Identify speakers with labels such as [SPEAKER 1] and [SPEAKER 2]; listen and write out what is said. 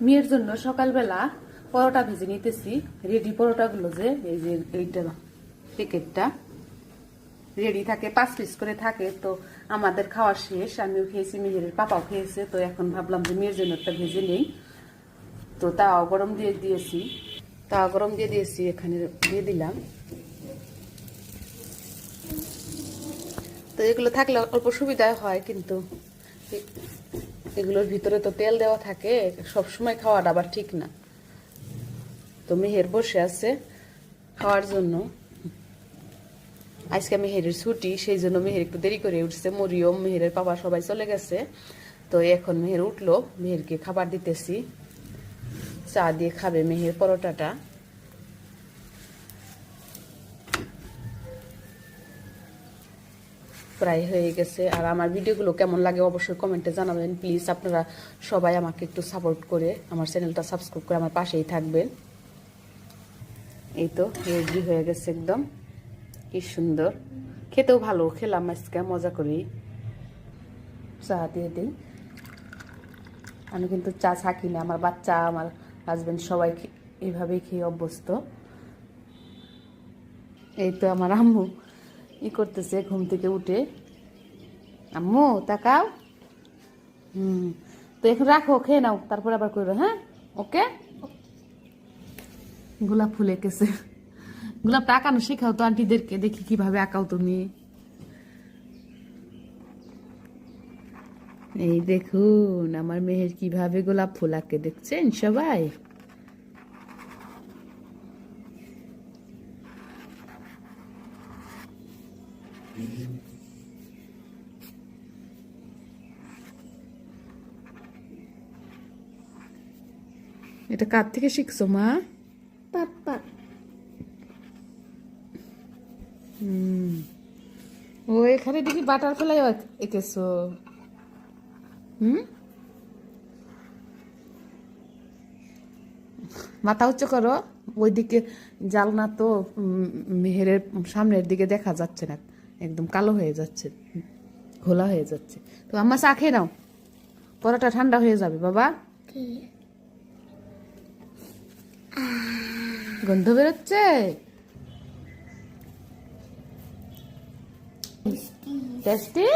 [SPEAKER 1] মেয়ের জন্য সকালবেলা পরোটা ভেজে নিতেছি। রেডি পরোটাগুলো যে এই যে এইটা প্যাকেটটা রেডি থাকে, 5 পিস করে থাকে। তো আমাদের খাওয়া শেষ, আমিও খেয়েছি, মেহেরের পাপাও খেয়েছে। তো এখন ভাবলাম যে মেয়ের জন্য একটা ভেজে নেই। তো তাও গরম দিয়ে দিয়েছি, এখানে দিয়ে দিলাম। তো এগুলো থাকলে অল্প সুবিধা হয়, কিন্তু এগুলোর ভিতরে তো তেল দেওয়া থাকে, সব সময় খাওয়াটা আবার ঠিক না। তো মেহের বসে আছে খাওয়ার জন্য। আজকে মেহেরের ছুটি, সেই জন্য মেহের একটু দেরি করে উঠছে। মরিয়ম, মেহেরের বাবা সবাই চলে গেছে। তো এখন মেহের উঠলো, মেহেরকে খাবার দিতেছি। চা দিয়ে খাবে মেহের পরোটাটা। প্রায় হয়ে গেছে। আর আমার ভিডিওগুলো কেমন লাগে অবশ্যই কমেন্টে জানাবেন প্লিজ। আপনারা সবাই আমাকে একটু সাপোর্ট করে আমার চ্যানেলটা সাবস্ক্রাইব করে আমার পাশেই থাকবেন। এই তো রেডি হয়ে গেছে একদম, কি সুন্দর খেতেও ভালো। খেলাম আজকে মজা করি, চা দিয়ে দিই। আমি কিন্তু চা থাকি না, আমার বাচ্চা, আমার হাজবেন্ড সবাই এইভাবেই খেয়ে অভ্যস্ত। এই তো আমার আম্মু করতেছে ঘুম থেকে উঠে। আম্মু তাকাও। তো এখন রাখো, খেয়ে নাও, তারপর আবার করবে। হ্যাঁ, ওকে। গোলাপ ফুল এঁকেছে, গোলাপটা আঁকানো শেখাও তো আন্টিদেরকে, দেখি কিভাবে আঁকাও তুমি। এই দেখুন আমার মেহের কিভাবে গোলাপ ফুল আঁকে, দেখছেন সবাই? এটা কার থেকে শিখছো মা? পাপা। ও এখানে দেখি বাটারফ্লাই এঁকেছো। মাথা উঁচু করো, ওইদিকে জালনা তো মেহেরের সামনের দিকে দেখা যাচ্ছে না, একদম কালো হয়ে যাচ্ছে, ঘোলা হয়ে যাচ্ছে। তো আম্মা চা খেয়ে নাও, পরোটা ঠান্ডা হয়ে যাবে বাবা। গন্ধ বেরোচ্ছে। টেস্টি।